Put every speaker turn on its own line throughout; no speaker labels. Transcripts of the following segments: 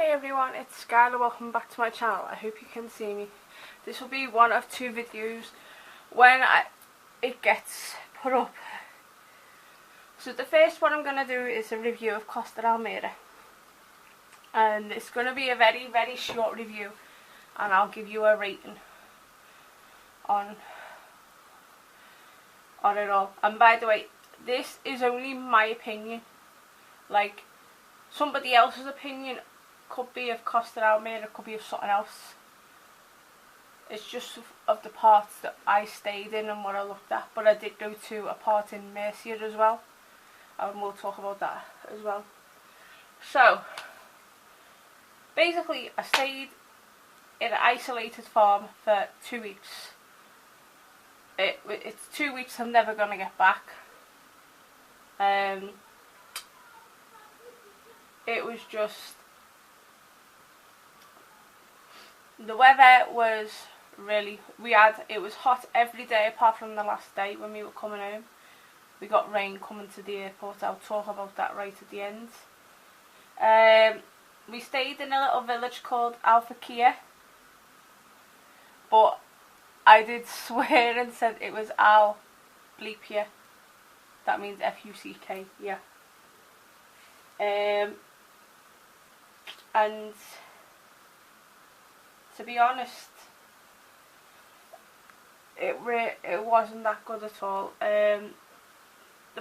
Hey everyone, it's Skylar. Welcome back to my channel. I hope you can see me. This will be one of two videos when it gets put up. So the first one I'm going to do is a review of Costa Almeria. And it's going to be a very short review. And I'll give you a rating on it all. And by the way, this is only my opinion. Like, somebody else's opinion could be of Costa Almeria, could be of something else. It's just of the parts that I stayed in and what I looked at. But I did go to a part in Murcia as well, and we'll talk about that as well. So, basically I stayed in an isolated farm for 2 weeks. It's 2 weeks I'm never going to get back. It was just, the weather was really, it was hot every day apart from the last day when we were coming home. We got rain coming to the airport. I'll talk about that right at the end. We stayed in a little village called Almeria, but I did swear and said it was Almeria. That means F-U-C-K, yeah. And to be honest, it wasn't that good at all. The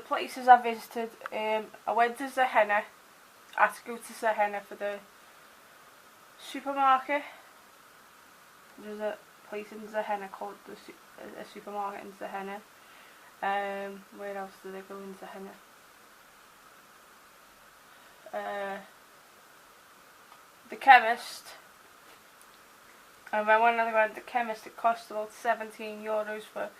places I visited, I went to Zahena. I had to go to Zahena for the supermarket. There's a place in Zahena called a supermarket in Zahena. Where else did I go in Zahena? The chemist. And when I went to the chemist, it cost about €17 for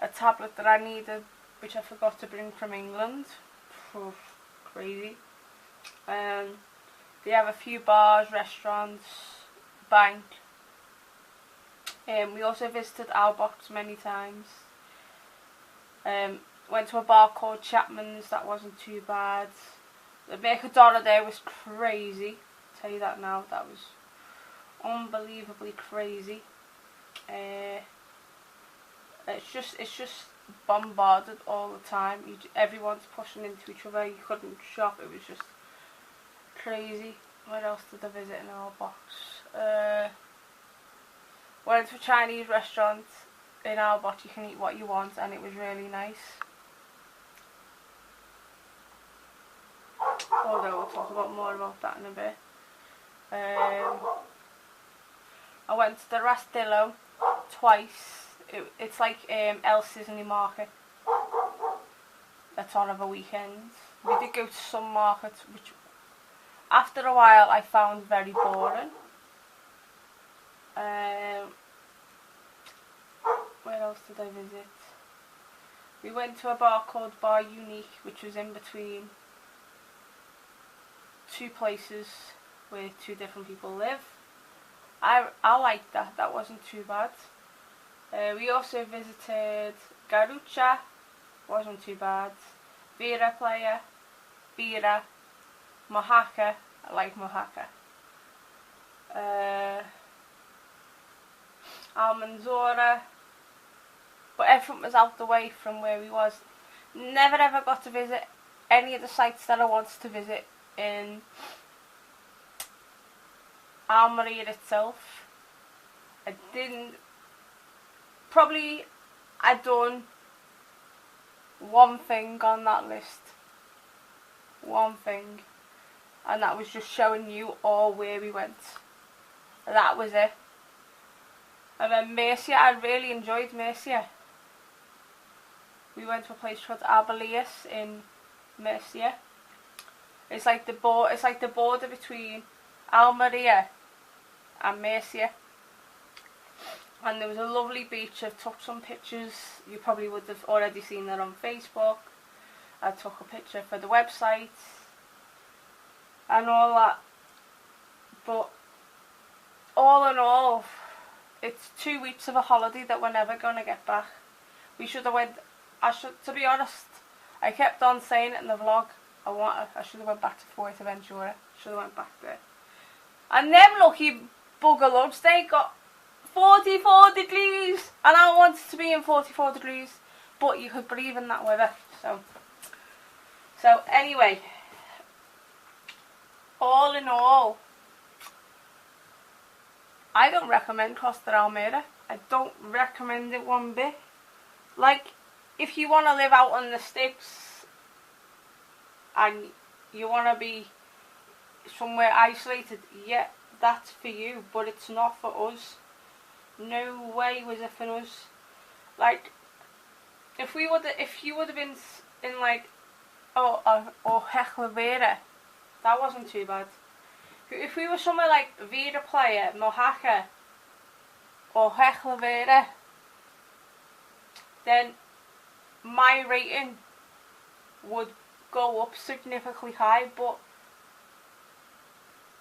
a tablet that I needed, which I forgot to bring from England. Oh, crazy. They have a few bars, restaurants, bank. We also visited Outbox many times. Went to a bar called Chapman's. That wasn't too bad. The Mercadona there was crazy. I'll tell you that now. That was unbelievably crazy. It's just bombarded all the time. Everyone's pushing into each other. You couldn't shop. It was just crazy. Where else did I visit in our box? Went to a Chinese restaurant in our box. You can eat what you want, and it was really nice. Although we'll talk about more about that in a bit. I went to the Rastillo twice. It's like El Cisne Market. That's on over weekends. We did go to some markets, which after a while I found very boring. Where else did I visit? We went to a bar called Bar Unique, which was in between two places where two different people live. I liked that. That wasn't too bad. We also visited Garucha. Wasn't too bad. Vera Playa, Bira, Mojaca. I like Mojaca. Almanzora. But everything was out the way from where we was. Never ever got to visit any of the sites that I wanted to visit in Almeria itself. I didn't. Probably I'd done one thing on that list. One thing. And that was just showing you all where we went. That was it. And then Murcia, I really enjoyed Murcia. We went to a place called Abelius in Murcia. It's like the border between Almeria and Murcia. And there was a lovely beach. I've took some pictures. You probably would have already seen that on Facebook. I took a picture for the website and all that. But all in all, it's 2 weeks of a holiday that we're never going to get back. We should have went. To be honest, I kept on saying it in the vlog. I should have went back to Fuerteventura. Should have went back there. And them lucky bugalows, they got 44 degrees, and I wanted to be in 44 degrees, but you could breathe in that weather. So anyway, all in all, I don't recommend Costa Almeria. I don't recommend it one bit. Like, if you want to live out on the sticks and you want to be somewhere isolated, yeah, that's for you, but it's not for us. No way was it for us. Like, if you would have been in like or Xperia, that wasn't too bad. If we were somewhere like Wavertree, Mojaca, or Xperia, then my rating would go up significantly high. But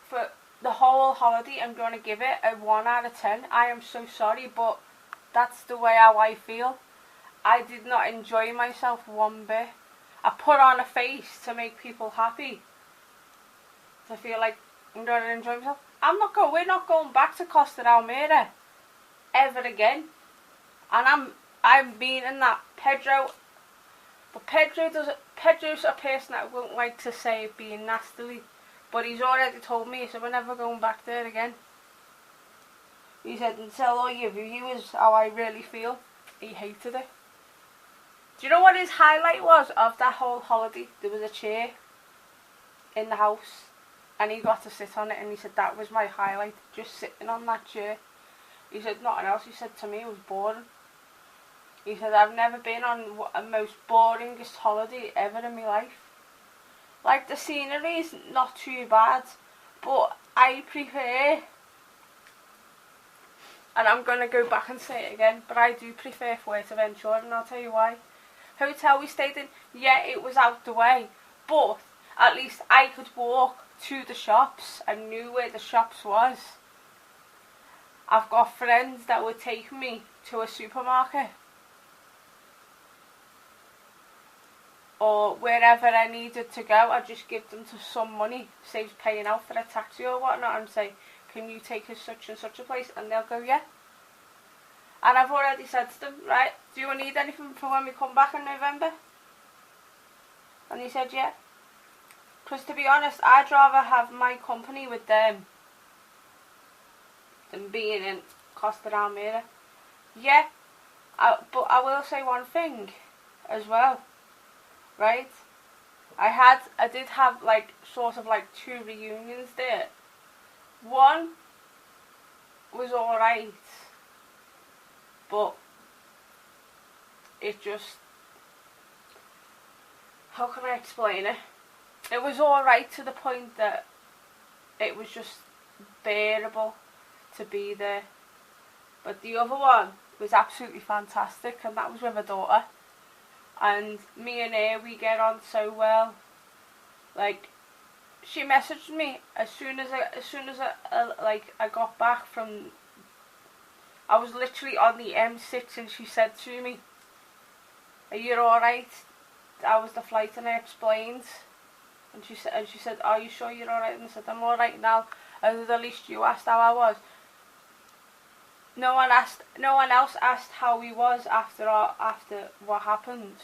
for the whole holiday, I'm going to give it a 1 out of 10. I am so sorry, but that's the way how I feel. I did not enjoy myself one bit. I put on a face to make people happy, to feel like I'm going to enjoy myself. We're not going back to Costa Almeria ever again. And I'm being in that Pedro. But Pedro's a person that I wouldn't like to say being nastily. But he's already told me, so we're never going back there again. He said, and tell all your viewers how I really feel. He hated it. Do you know what his highlight was of that whole holiday? There was a chair in the house, and he got to sit on it, and he said that was my highlight, just sitting on that chair. He said nothing else. He said to me it was boring. He said I've never been on the most boringest holiday ever in my life. Like, the scenery is not too bad, but I prefer, and I'm going to go back and say it again, but I do prefer Fuerteventura, and I'll tell you why. Hotel we stayed in, yeah, it was out the way, but at least I could walk to the shops. I knew where the shops was. I've got friends that would take me to a supermarket or wherever I needed to go. I'd just give them some money, saves paying out for a taxi or whatnot, and say, can you take us such and such a place? And they'll go, yeah. And I've already said to them, right, do you need anything for when we come back in November? And he said, yeah. Because to be honest, I'd rather have my company with them than being in Costa Almeria. Yeah, but I will say one thing as well, right? I did have like sort of like 2 reunions there. One was alright, but it just, how can I explain it? It was alright to the point that it was just bearable to be there. But the other one was absolutely fantastic, and that was with a daughter. And me and her, we get on so well. Like, she messaged me as soon as I got back from. I was literally on the M6, and she said to me, "Are you all right?" That was the flight, and I explained. And she said, "Are you sure you're all right?" And I said, "I'm all right now." And at least you asked how I was. No one else asked how he was after what happened.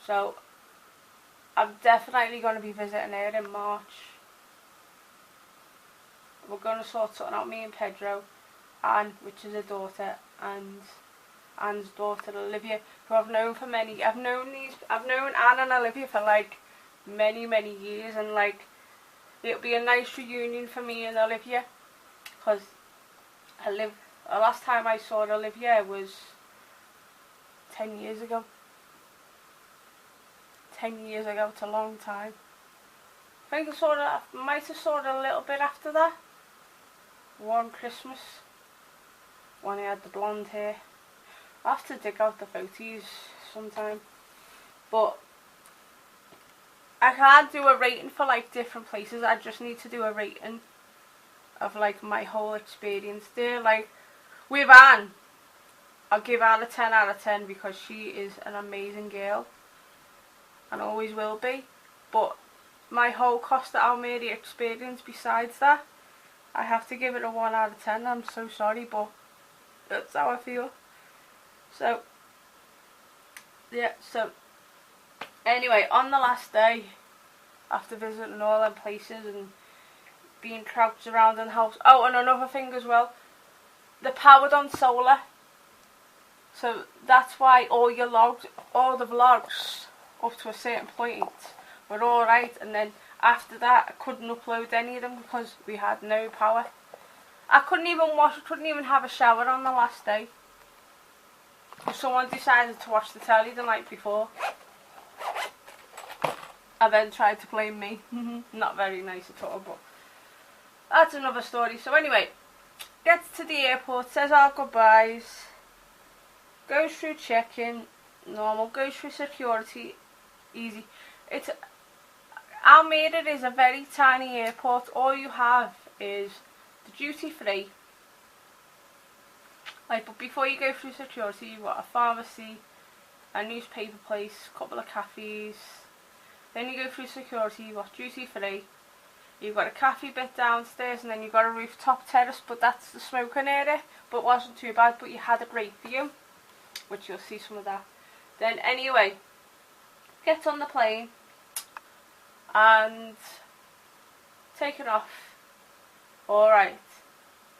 So I'm definitely going to be visiting her in March. We're going to sort something out, me and Pedro, Anne, which is her daughter, and Anne's daughter Olivia, who I've known for many. I've known Anne and Olivia for like many years, and like it'll be a nice reunion for me and Olivia, because the last time I saw Olivia was 10 years ago. 10 years ago, it's a long time. I think I might have saw her a little bit after that. One Christmas, when I had the blonde hair. I'll have to dig out the photos sometime. But I can't do a rating for like different places. I just need to do a rating of like my whole experience there. Like with Anne, I'll give Anne a 10 out of 10 because she is an amazing girl and always will be. But my whole Costa Almeria experience besides that, I have to give it a 1 out of 10. I'm so sorry, but that's how I feel. So, yeah, so, anyway, on the last day, after visiting all them places and being crouched around in the house. Oh, and another thing as well, they're powered on solar. So that's why all the vlogs up to a certain point were alright, and then after that I couldn't upload any of them because we had no power. I couldn't even wash, couldn't even have a shower on the last day. Someone decided to watch the telly the night before and then tried to blame me. Not very nice at all, but that's another story. So anyway, gets to the airport, says our goodbyes, goes through check-in, normal, goes through security, easy. It's Almeria is a very tiny airport. All you have is the duty free. Like, but before you go through security, you've got a pharmacy, a newspaper place, a couple of cafes. Then you go through security, you've got duty free. You've got a cafe bit downstairs, and then you've got a rooftop terrace, but that's the smoking area. But it wasn't too bad, but you had a great view, which you'll see some of that. Then anyway, get on the plane and take it off. Alright,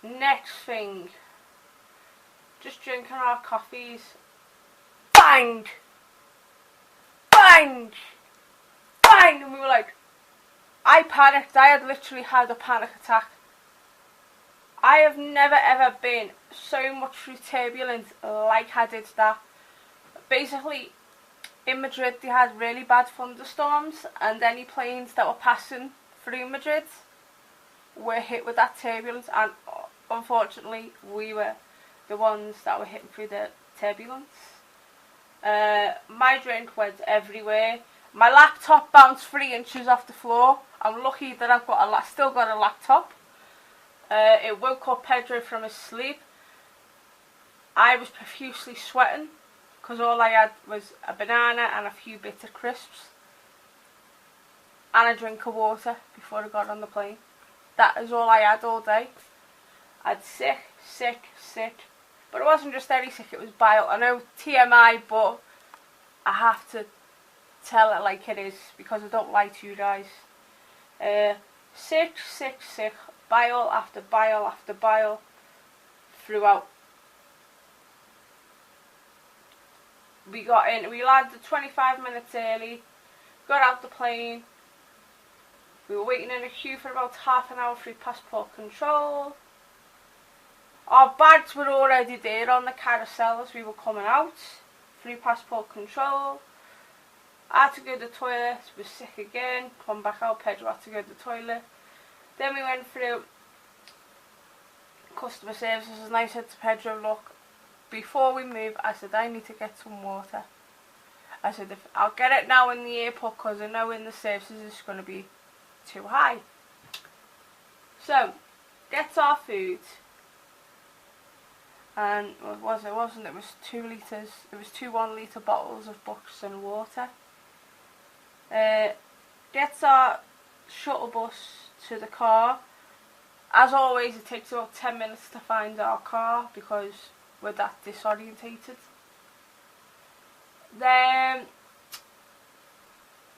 next thing, just drinking our coffees. Bang! Bang! Bang! And we were like, I panicked. I had literally had a panic attack. I have never ever been so much through turbulence like I did that. Basically, in Madrid they had really bad thunderstorms, and any planes that were passing through Madrid were hit with that turbulence, and unfortunately we were the ones that were hitting through the turbulence. My drink went everywhere. My laptop bounced 3 inches off the floor. I'm lucky that I've got still got a laptop. It woke up Pedro from his sleep. I was profusely sweating because all I had was a banana and a few bits of crisps and a drink of water before I got on the plane. That is all I had all day. I'd sick, but it wasn't just any sick, it was bile. I know TMI, but I have to tell it like it is because I don't lie to you guys. Sick, bile after bile after bile throughout. We got in, we landed 25 minutes early, got out the plane. We were waiting in a queue for about half an hour through passport control. Our bags were already there on the carousel as we were coming out through passport control. I had to go to the toilet, was sick again, come back out, Pedro had to go to the toilet. Then we went through customer services, and I said to Pedro, look, before we move, I said, I need to get some water. I said, I'll get it now in the airport because I know in the services it's going to be too high. So, gets our food. And it was 2 litres, it was 2 1-litre bottles of Bucks and water. Gets our shuttle bus to the car. As always, it takes about 10 minutes to find our car because we're that disorientated. Then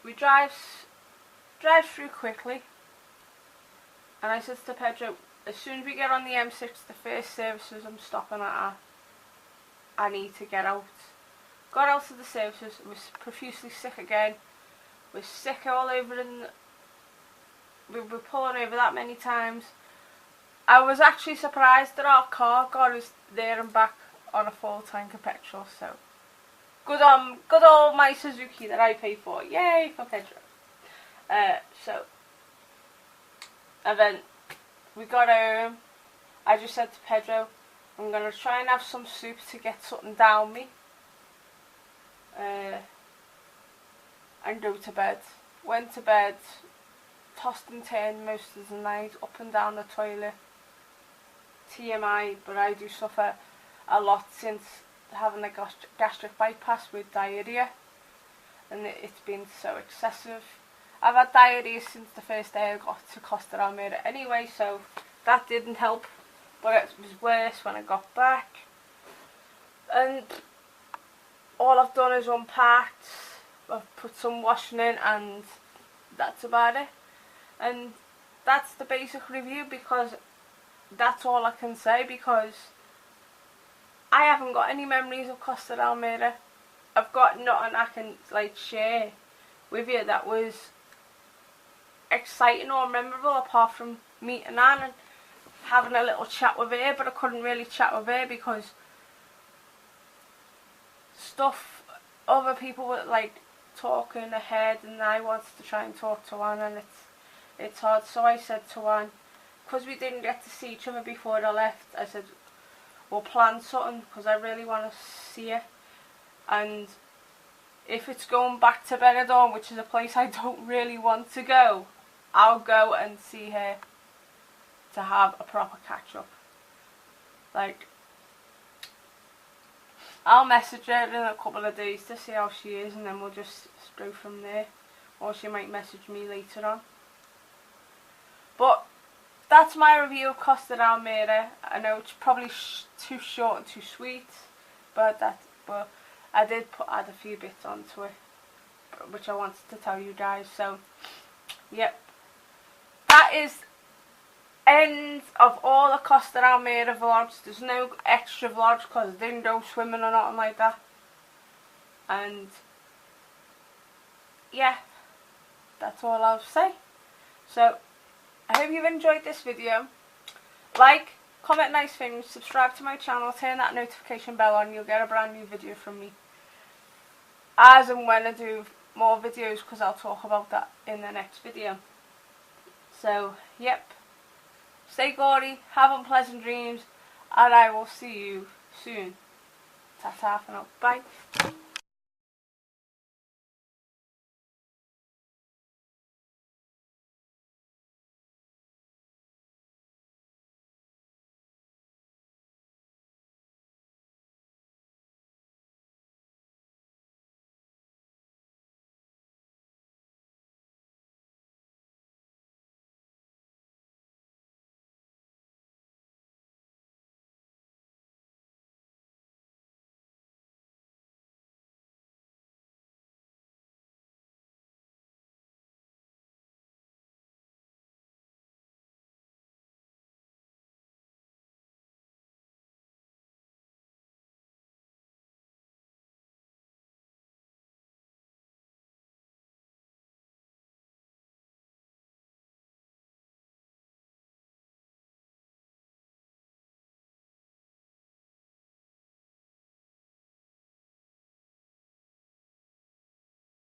we drive through quickly, and I said to Pedro, as soon as we get on the M6, the first services I'm stopping at, I need to get out. Got out of the services, was profusely sick again. Was sick all over, and we were pulling over that many times. I was actually surprised that our car got us there and back on a full tank of petrol. So good old my Suzuki that I paid for. Yay for petrol. And then we got home. I just said to Pedro, I'm going to try and have some soup to get something down me. And go to bed. Went to bed, tossed and turned most of the night, up and down the toilet. TMI, but I do suffer a lot since having a gastric bypass with diarrhea, and it's been so excessive. I've had diarrhea since the first day I got to Costa Almeria anyway, so that didn't help, but it was worse when I got back. And all I've done is unpacked, I've put some washing in, and that's about it. And that's the basic review, because that's all I can say, because I haven't got any memories of Costa Almeria. I've got nothing I can like share with you that was exciting or memorable, apart from meeting Anne and having a little chat with her. But I couldn't really chat with her because other people were like talking ahead, and I wanted to try and talk to Anne, and it's hard. So I said to Anne, because we didn't get to see each other before I left, I said, we'll plan something, because I really want to see her. And if it's going back to Benidorm, which is a place I don't really want to go, I'll go and see her to have a proper catch up. Like, I'll message her in a couple of days to see how she is, and then we'll just go from there. Or she might message me later on. But that's my review of Costa Almeria. I know it's probably too short and too sweet, but I did add a few bits onto it, which I wanted to tell you guys. So, yep, that is end of all the Costa Almeria vlogs. There's no extra vlogs because I didn't go swimming or nothing like that. And yeah, that's all I'll say. So I hope you've enjoyed this video. Like, comment nice things, subscribe to my channel, turn that notification bell on, you'll get a brand new video from me as and when I do more videos, because I'll talk about that in the next video. So yep, stay gaudy, have unpleasant dreams, and I will see you soon. Ta-ta for now, bye.